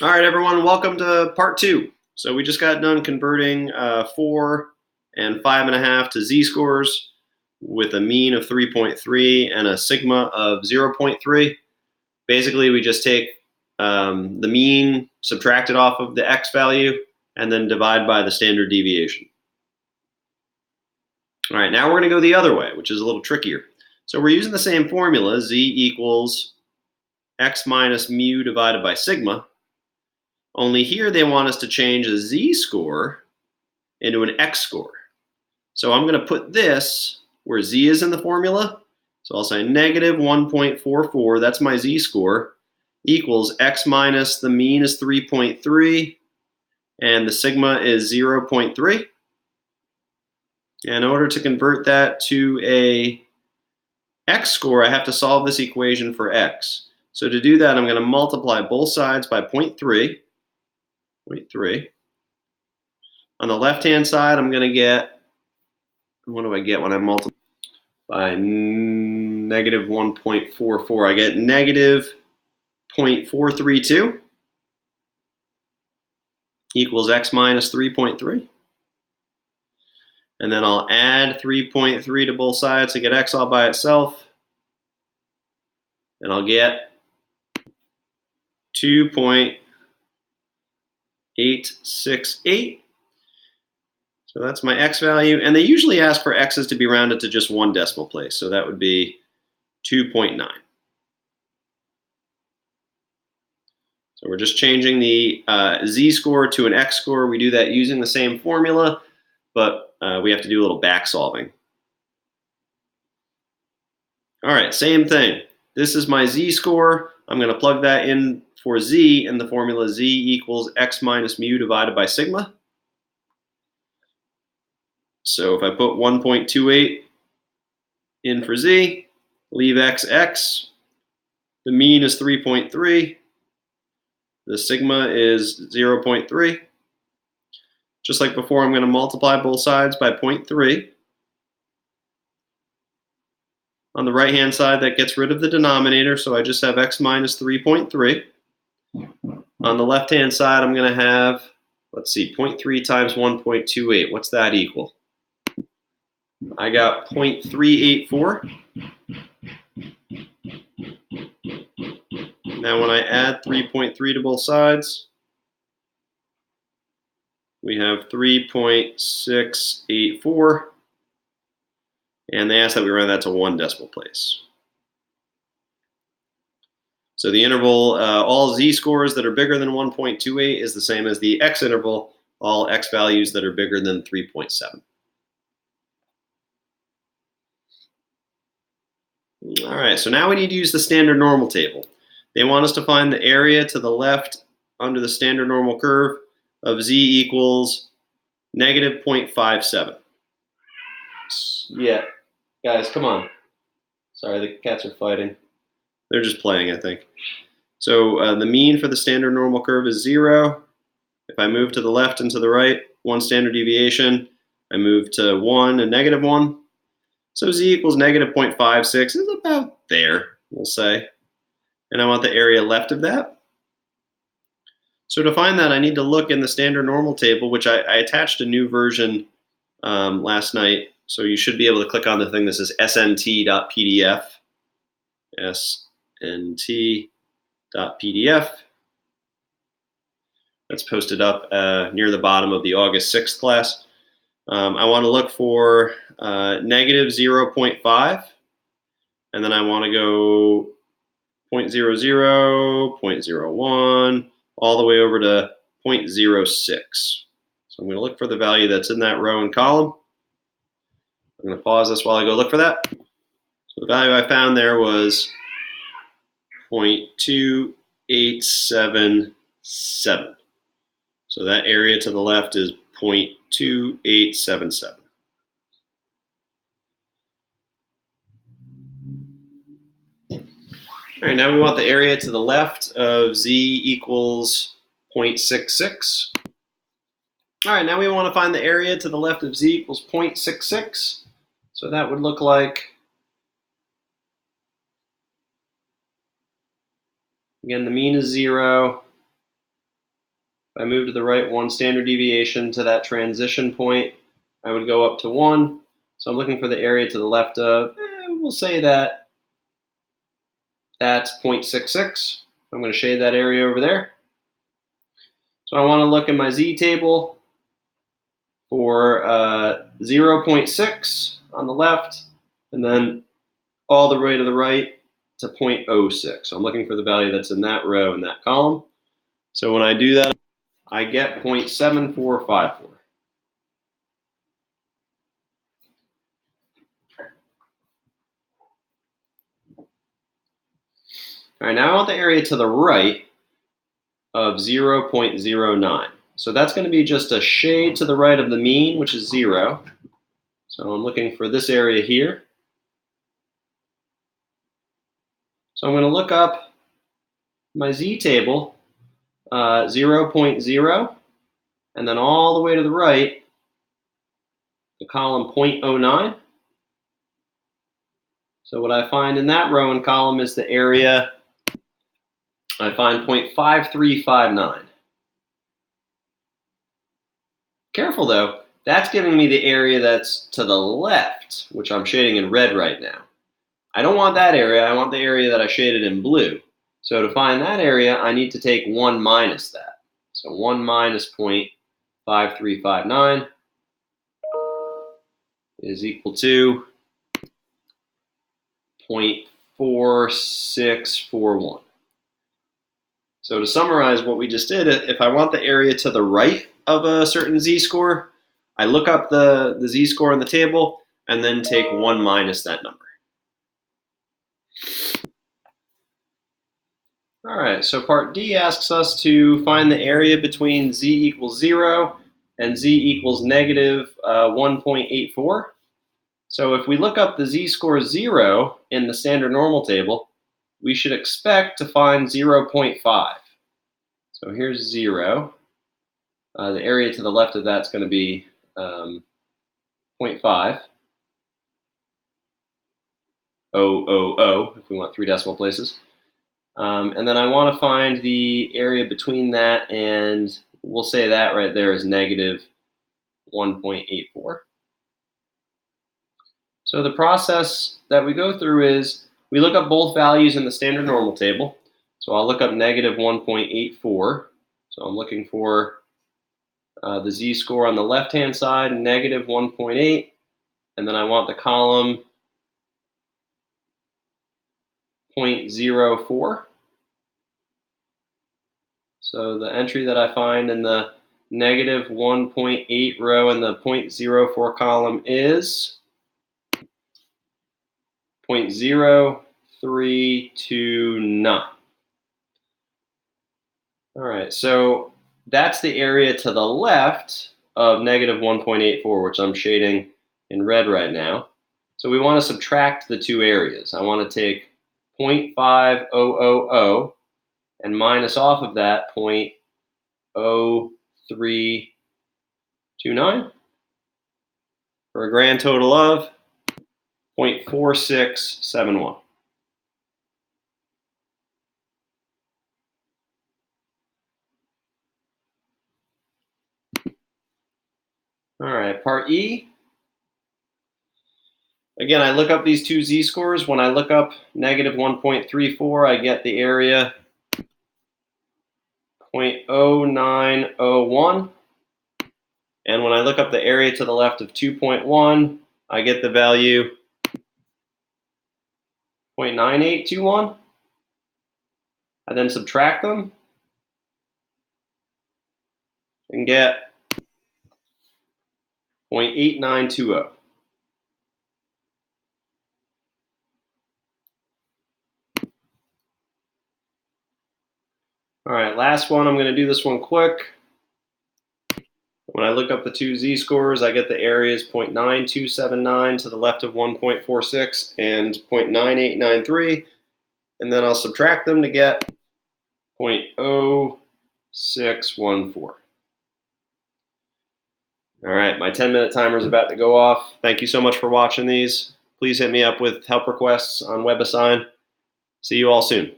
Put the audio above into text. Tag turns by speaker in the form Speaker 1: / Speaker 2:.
Speaker 1: All right, everyone, welcome to part 2. So we just got done converting 4 and 5.5 to z-scores with a mean of 3.3 and a sigma of 0.3. Basically, we just take the mean, subtract it off of the x value, and then divide by the standard deviation. All right, now we're going to go the other way, which is a little trickier. So we're using the same formula, z equals x minus mu divided by sigma. Only here they want us to change a z-score into an x-score. So I'm going to put this where z is in the formula. So I'll say negative 1.44, that's my z-score, equals x minus the mean is 3.3, and the sigma is 0.3. And in order to convert that to a x-score, I have to solve this equation for x. So to do that, I'm going to multiply both sides by 0.3. On the left-hand side, I'm going to get, what do I get when I multiply by negative 1.44? I get negative 0.432 equals x minus 3.3. And then I'll add 3.3 to both sides to get x all by itself. And I'll get 2.868. So that's my x value. And they usually ask for x's to be rounded to just one decimal place. So that would be 2.9. So we're just changing the z-score to an x-score. We do that using the same formula, but we have to do a little back solving. All right, same thing. This is my z-score. I'm going to plug that in for z in the formula z equals x minus mu divided by sigma. So if I put 1.28 in for z, leave x, the mean is 3.3, the sigma is 0.3. Just like before, I'm going to multiply both sides by 0.3. On the right-hand side, that gets rid of the denominator, so I just have x minus 3.3. On the left-hand side, I'm going to have, let's see, 0.3 times 1.28. What's that equal? I got 0.384. Now when I add 3.3 to both sides, we have 3.684. And they ask that we round that to one decimal place. So the interval, all z-scores that are bigger than 1.28 is the same as the x interval, all x values that are bigger than 3.7. All right, so now we need to use the standard normal table. They want us to find the area to the left under the standard normal curve of z equals negative 0.57. Yeah, guys, come on. Sorry, the cats are fighting. They're just playing, I think. So the mean for the standard normal curve is 0. If I move to the left and to the right, 1 standard deviation. I move to 1 and negative 1. So z equals negative 0.56 is about there, we'll say. And I want the area left of that. So to find that, I need to look in the standard normal table, which I attached a new version last night. So you should be able to click on the thing that says snt.pdf. snt.pdf. That's posted up near the bottom of the August 6th class. I want to look for negative 0.5, and then I want to go 0.00, 0.01, all the way over to 0.06. So I'm going to look for the value that's in that row and column. I'm going to pause this while I go look for that. So the value I found there was 0.2877. So that area to the left is 0.2877. All right, now we want the area to the left of z equals 0.66. All right, now we want to find the area to the left of z equals 0.66. So that would look like, again, the mean is 0. If I move to the right 1 standard deviation to that transition point, I would go up to 1. So I'm looking for the area to the left of, we'll say that that's 0.66. I'm going to shade that area over there. So I want to look in my Z table for 0.6 on the left, and then all the way to the right to 0.06. So I'm looking for the value that's in that row in that column. So when I do that, I get 0.7454. All right, now I want the area to the right of 0.09. So that's going to be just a shade to the right of the mean, which is 0. So I'm looking for this area here. So I'm going to look up my Z table, 0.0, and then all the way to the right, the column 0.09. So what I find in that row and column is the area. I find 0.5359. Careful though, that's giving me the area that's to the left, which I'm shading in red right now. I don't want that area, I want the area that I shaded in blue. So to find that area, I need to take 1 minus that. So 1 minus 0.5359 is equal to 0.4641. So to summarize what we just did, if I want the area to the right of a certain z-score, I look up the z-score in the table and then take 1 minus that number. All right, so part D asks us to find the area between z equals 0 and z equals negative 1.84. So if we look up the z-score 0 in the standard normal table, we should expect to find 0.5. So here's 0. The area to the left of that's going to be 0.5. If we want 3 decimal places. And then I want to find the area between that, and we'll say that right there is negative 1.84. So the process that we go through is we look up both values in the standard normal table. So I'll look up negative 1.84. So I'm looking for the z-score on the left-hand side, negative 1.8, and then I want the column 0.04. So the entry that I find in the negative 1.8 row in the 0.04 column is 0.0329. All right, so that's the area to the left of negative 1.84, which I'm shading in red right now. So we want to subtract the two areas. I want to take 0.5000 and minus off of that 0.0329 for a grand total of 0.4671. All right, part E. Again, I look up these two z-scores. When I look up negative 1.34, I get the area 0.0901. And when I look up the area to the left of 2.1, I get the value 0.9821. I then subtract them and get 0.8920. All right, last one. I'm going to do this one quick. When I look up the two z-scores, I get the areas 0.9279 to the left of 1.46 and 0.9893. And then I'll subtract them to get 0.0614. All right, my 10-minute timer is about to go off. Thank you so much for watching these. Please hit me up with help requests on WebAssign. See you all soon.